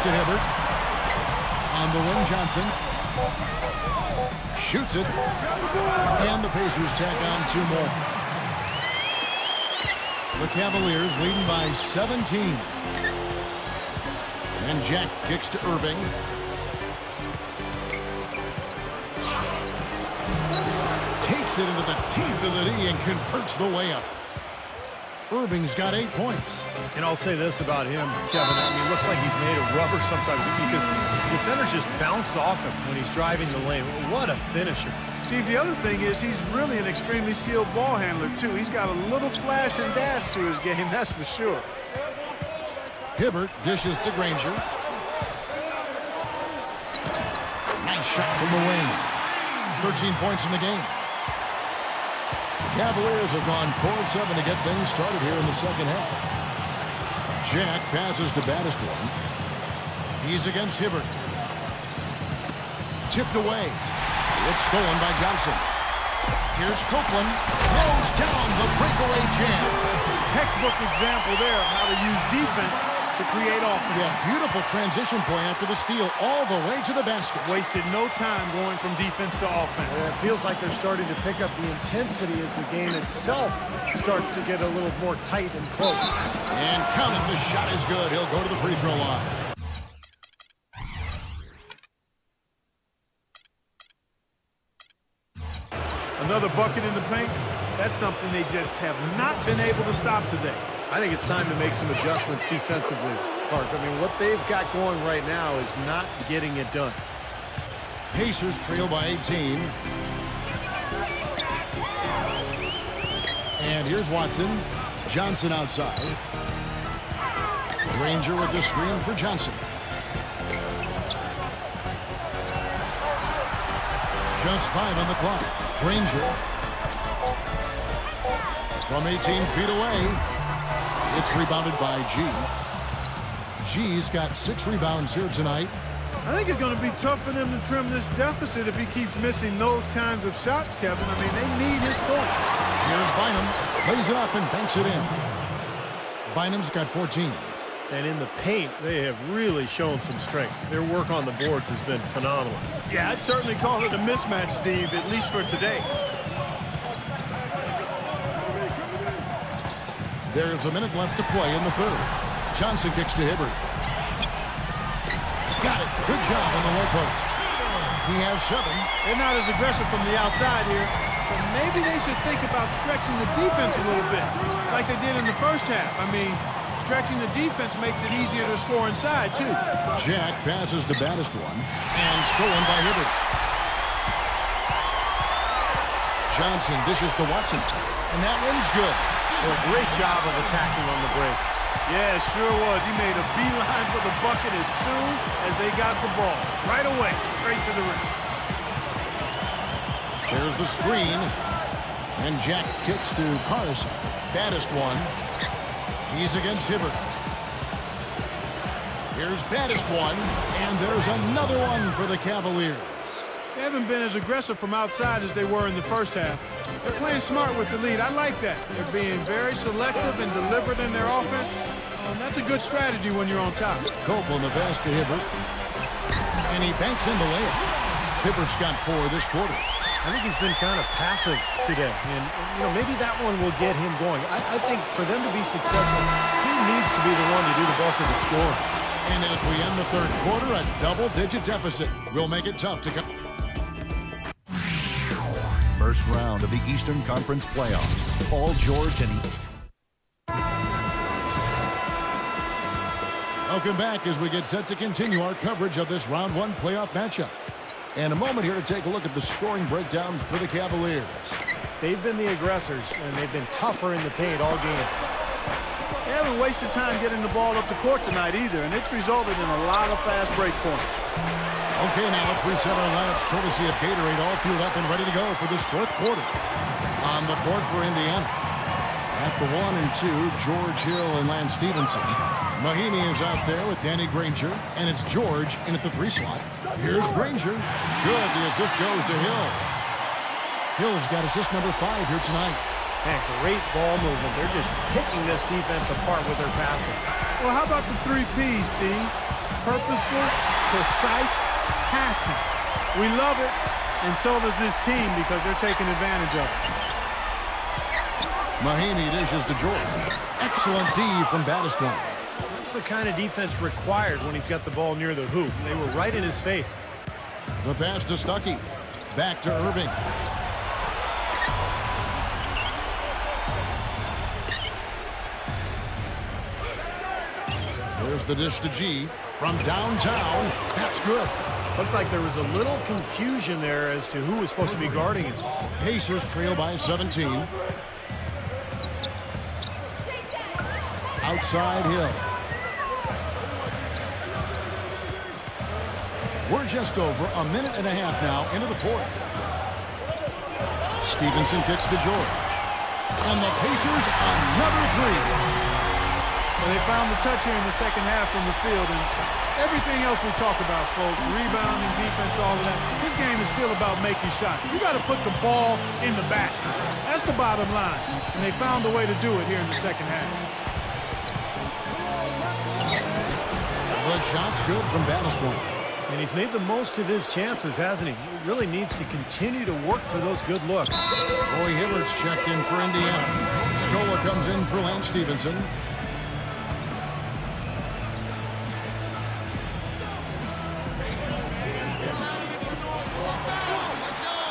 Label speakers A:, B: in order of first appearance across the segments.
A: to Hibbert. On the wing, Johnson. Shoots it. And the Pacers tack on 2 more. The Cavaliers leading by 17. And Jack kicks to Irving. Takes it into the teeth of the D and converts the layup. Irving's got 8 points.
B: And I'll say this about him, Kevin. I mean, it looks like he's made of rubber sometimes because defenders just bounce off him when he's driving the lane. What a finisher.
C: Steve, the other thing is he's really an extremely skilled ball handler, too. He's got a little flash and dash to his game, that's for sure.
A: Hibbert dishes to Granger. Nice shot from the wing. 13 points in the game. The Cavaliers have gone 4 of 7 to get things started here in the second half. Jack passes to Battistone. He's against Hibbert. Tipped away. It's stolen by Johnson. Here's Copeland. Throws down the breakaway jam.
C: Textbook example there of how to use defense to create offense.
A: Yes, beautiful transition play after the steal all the way to the basket.
C: Wasted no time going from defense to offense.
B: Yeah, it feels like they're starting to pick up the intensity as the game itself starts to get a little more tight and close.
A: And counting, the shot is good. He'll go to the free throw line.
C: Another bucket in the paint. That's something they just have not been able to stop today.
B: I think it's time to make some adjustments defensively, Park. I mean, what they've got going right now is not getting it done.
A: Pacers trail by 18. And here's Watson. Johnson outside. Granger with the screen for Johnson. Just 5 on the clock. Granger. From 18 feet away. It's rebounded by G. G's got 6 rebounds here tonight.
C: I think it's going to be tough for them to trim this deficit if he keeps missing those kinds of shots, Kevin. I mean, they need his points.
A: Here's Bynum. Plays it up and banks it in. Bynum's got 14.
B: And in the paint, they have really shown some strength. Their work on the boards has been phenomenal.
C: Yeah, I'd certainly call it a mismatch, Steve, at least for today.
A: There's a minute left to play in the third. Johnson kicks to Hibbert. Got it. Good job on the low post. He has 7.
C: They're not as aggressive from the outside here, but maybe they should think about stretching the defense a little bit, like they did in the first half. I mean, stretching the defense makes it easier to score inside, too.
A: Jack passes to Battistone, and stolen by Hibbert. Johnson dishes to Watson, and that one's good.
B: Well, great job of attacking on the break.
C: Yeah, sure was. He made a beeline for the bucket as soon as they got the ball. Right away, straight to the rim.
A: There's the screen, and Jack kicks to Carson. Battistone. He's against Hibbert. Here's Battistone, and there's another one for the Cavaliers.
C: They haven't been as aggressive from outside as they were in the first half. They're playing smart with the lead. I like that. They're being very selective and deliberate in their offense. And that's a good strategy when you're on top.
A: Copeland the pass to Hibbert. And he banks in the layup. Hibbert's got 4 this quarter.
B: I think he's been kind of passive today. And, you know, maybe that one will get him going. I think for them to be successful, he needs to be the one to do the bulk of the scoring.
A: And as we end the third quarter, a double-digit deficit will make it tough to come.
D: First round of the Eastern Conference playoffs. Paul George and...
A: Welcome back as we get set to continue our coverage of this round 1 playoff matchup. And a moment here to take a look at the scoring breakdown for the Cavaliers.
B: They've been the aggressors, and they've been tougher in the paint all game.
C: They haven't wasted time getting the ball up the court tonight either, and it's resulted in a lot of fast break points.
A: Okay, now let's reset our lineups courtesy of Gatorade, all fueled up and ready to go for this fourth quarter. On the court for Indiana. At the 1 and 2, George Hill and Lance Stevenson. Mahinmi is out there with Danny Granger, and it's George in at the 3 slot. Here's Granger. Good, the assist goes to Hill. Hill's got assist number 5 here tonight.
B: Man, great ball movement. They're just picking this defense apart with their passing.
C: Well, how about the 3 Ps, Steve? purposeful, precise passing. We love it, and so does this team because they're taking advantage of it.
A: Mahaney dishes to George. Excellent D from Battistone.
B: That's the kind of defense required when he's got the ball near the hoop. They were right in his face.
A: The pass to Stuckey. Back to Irving. There's the dish to G. From downtown. That's good.
B: Looked like there was a little confusion there as to who was supposed to be guarding him.
A: Pacers trail by 17. Outside Hill. We're just over a minute and a half now into the fourth. Stevenson kicks to George. And the Pacers another three.
C: Well, they found the touch here in the second half from the field, and everything else we talk about, folks, rebounding, defense, all of that, this game is still about making shots. You got to put the ball in the basket. That's the bottom line, and they found a way to do it here in the second half.
A: The shot's good from Battistone.
B: And he's made the most of his chances, hasn't he? He really needs to continue to work for those good looks.
A: Roy Hibbert's checked in for Indiana. Scola comes in for Lance Stevenson.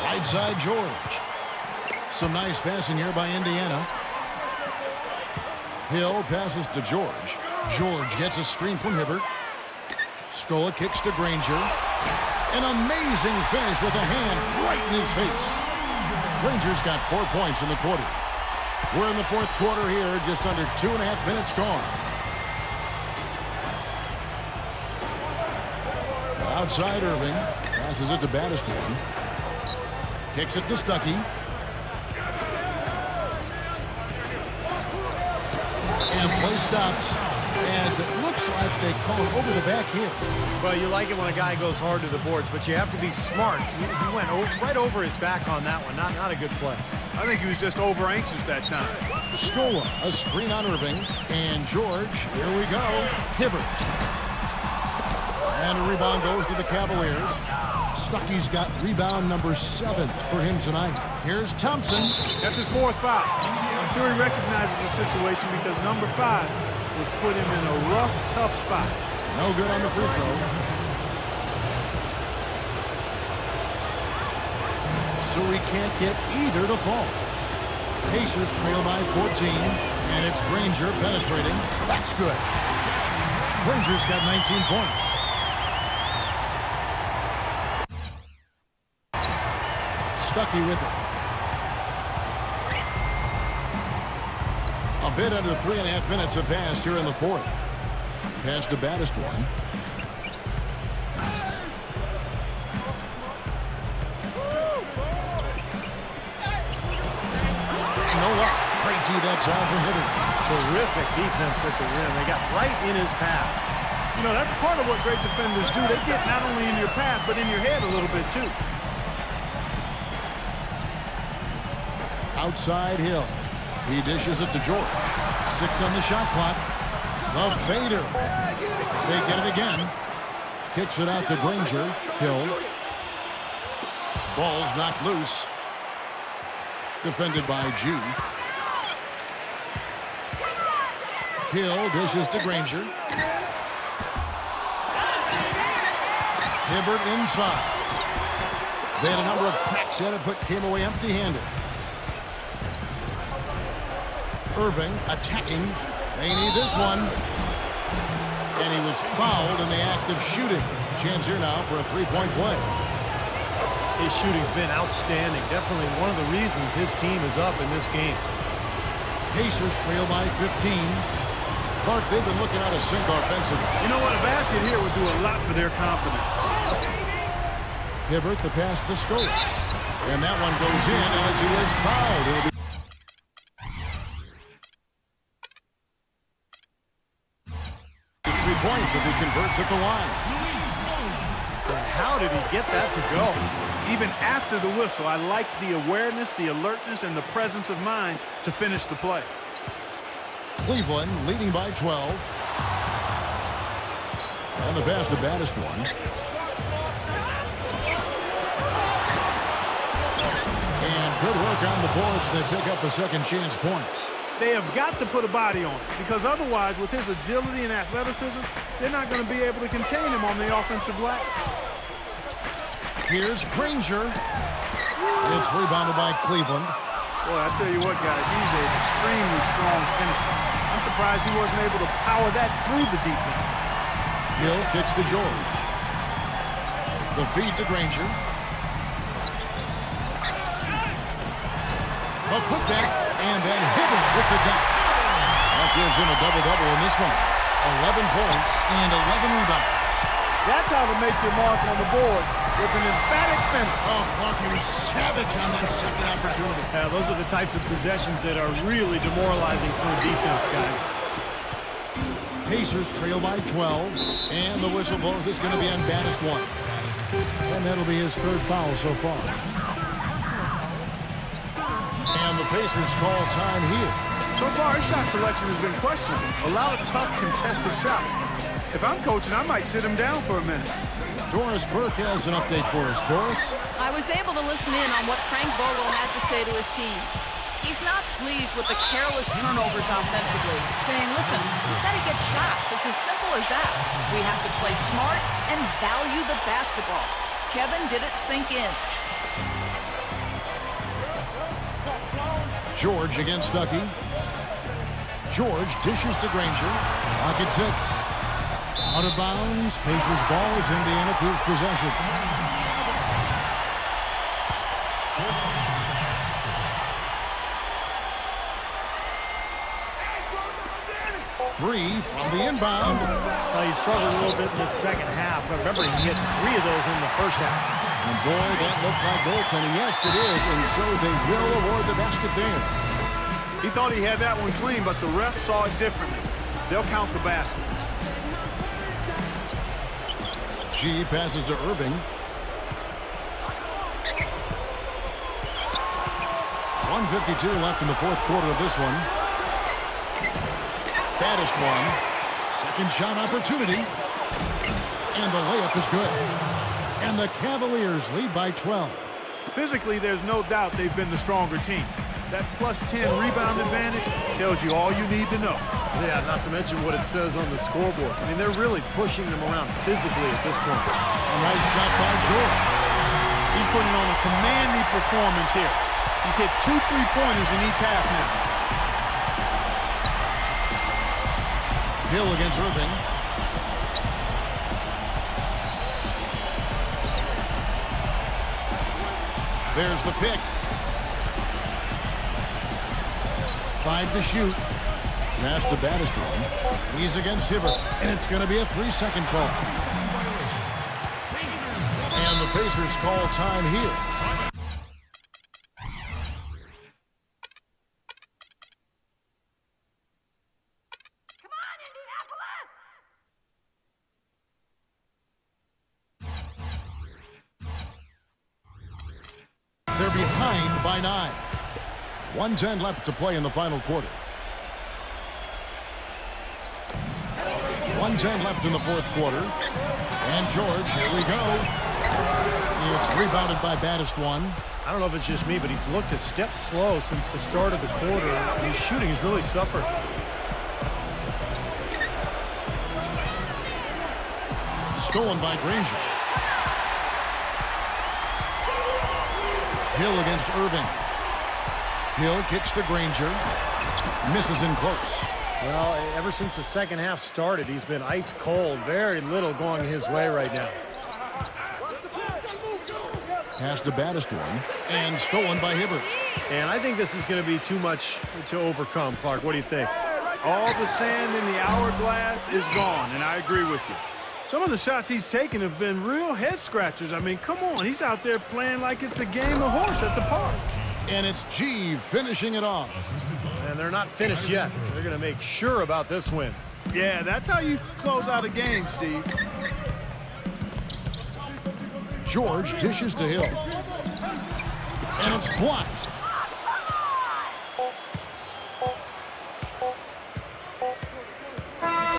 A: Right side George. Some nice passing here by Indiana. Hill passes to George. George gets a screen from Hibbert. Scola kicks to Granger. An amazing finish with a hand right in his face. Granger's got 4 points in the quarter. We're in the fourth quarter here, just under 2.5 minutes gone. Outside Irving. Passes it to Battistone. Kicks it to Stuckey. And play stops as it looks like they call it over the back here.
B: Well, you like it when a guy goes hard to the boards, but you have to be smart. He went right over his back on that one. Not a good play.
C: I think he was just over anxious that time.
A: Scola, a screen on Irving. And George, here we go. Hibbert. And a rebound goes to the Cavaliers. Stuckey's got rebound number 7 for him tonight. Here's Thompson.
C: That's his 4th foul. I'm sure he recognizes the situation because number 5 would put him in a rough, tough spot.
A: No good on the free throw. So we can't get either to fall. Pacers trail by 14, and it's Granger penetrating. That's good. Granger's got 19 points. Stuckey with it. A bit under 3.5 minutes have passed here in the fourth. Pass to Battistone. No luck. Great tee that time from Hibbert.
B: Terrific defense at the rim. They got right in his path.
C: You know, that's part of what great defenders do. They get not only in your path, but in your head a little bit, too.
A: Outside Hill. He dishes it to George. 6 on the shot clock. The fader. They get it again. Kicks it out to Granger. Hill. Ball's knocked loose. Defended by G. Hill dishes to Granger. Hibbert inside. They had a number of cracks at it, but came away empty-handed. Irving attacking. They need this one. And he was fouled in the act of shooting. Chance here now for a three-point play.
B: His shooting's been outstanding. Definitely one of the reasons his team is up in this game.
A: Pacers trail by 15. Clark, they've been looking out of sync offensively.
C: You know what? A basket here would do a lot for their confidence.
A: Hibbert, the pass to Scola. And that one goes in as he is fouled. It'll be 3 points if he converts at the line.
B: And how did he get that to go?
C: Even after the whistle, I like the awareness, the alertness, and the presence of mind to finish the play.
A: Cleveland leading by 12. And the pass to baddest one. And good work on the boards. They pick up a second chance points.
C: They have got to put a body on it, because otherwise, with his agility and athleticism, they're not going to be able to contain him on the offensive glass.
A: Here's Granger. It's rebounded by Cleveland.
C: Boy, I tell you what, guys, he's an extremely strong finisher. I'm surprised he wasn't able to power that through the defense.
A: Hill kicks to George. The feed to Granger. A putback, and then hit him with the dunk. That gives him a double-double in this one. 11 points and 11 rebounds.
C: That's how to make your mark on the board, with an emphatic finish.
A: Oh, Clark, he was savage on that second opportunity.
B: Yeah, those are the types of possessions that are really demoralizing for a defense, guys.
A: Pacers trail by 12, and the whistle blows. It's going to be on baddest one. And that'll be his third foul so far. And the Pacers call time here.
C: So far, his shot selection has been questionable. A lot of tough, contested shots. If I'm coaching, I might sit him down for a minute.
A: Doris Burke has an update for us. Doris?
E: I was able to listen in on what Frank Vogel had to say to his team. He's not pleased with the careless turnovers offensively, saying, listen, we've got to get shots. It's as simple as that. We have to play smart and value the basketball. Kevin did it sink in.
A: George against Stuckey. George dishes to Granger. Pocket 6. Out of bounds. Pacers ball as Indiana keeps possession. Three from the inbound.
B: He struggled a little bit in the second half, but remember, he hit 3 of those in the first half.
A: And boy, that looked like goaltending. Yes, it is. And so they will award the basket there.
C: He thought he had that one clean, but the ref saw it differently. They'll count the basket.
A: G passes to Irving. 1:52 left in the fourth quarter of this one. Baddest one. Second shot opportunity. And the layup is good. And the Cavaliers lead by 12.
C: Physically, there's no doubt they've been the stronger team. That plus 10 rebound advantage tells you all you need to know.
B: Yeah, not to mention what it says on the scoreboard. I mean, they're really pushing them around physically at this point.
A: A nice shot by George.
C: He's putting on a commanding performance here. He's hit 2 3-pointers in each half now.
A: Hill against Irving. There's the pick. 5 to shoot. Pass to baddest one. He's against Hibbert, and it's going to be a 3-second call. And the Pacers call time here.
E: Come on, Indianapolis!
A: They're behind by 9. 1:10 left to play in the final quarter. 1:10 left in the fourth quarter. And George, here we go. It's rebounded by baddest one.
B: I don't know if it's just me, but he's looked a step slow since the start of the quarter. His shooting has really suffered.
A: Stolen by Granger. Hill against Irving. Hill kicks to Granger. Misses in close.
B: Well, ever since the second half started, he's been ice cold. Very little going his way right now.
A: Pass to baddest one. And stolen by Hibbert.
B: And I think this is going to be too much to overcome, Clark. What do you think?
C: All the sand in the hourglass is gone, and I agree with you. Some of the shots he's taken have been real head scratchers. I mean, come on. He's out there playing like it's a game of horse at the park.
A: And it's G finishing it off.
B: And they're not finished yet. They're going to make sure about this win.
C: Yeah, that's how you close out a game, Steve.
A: George dishes to Hill. And it's blocked.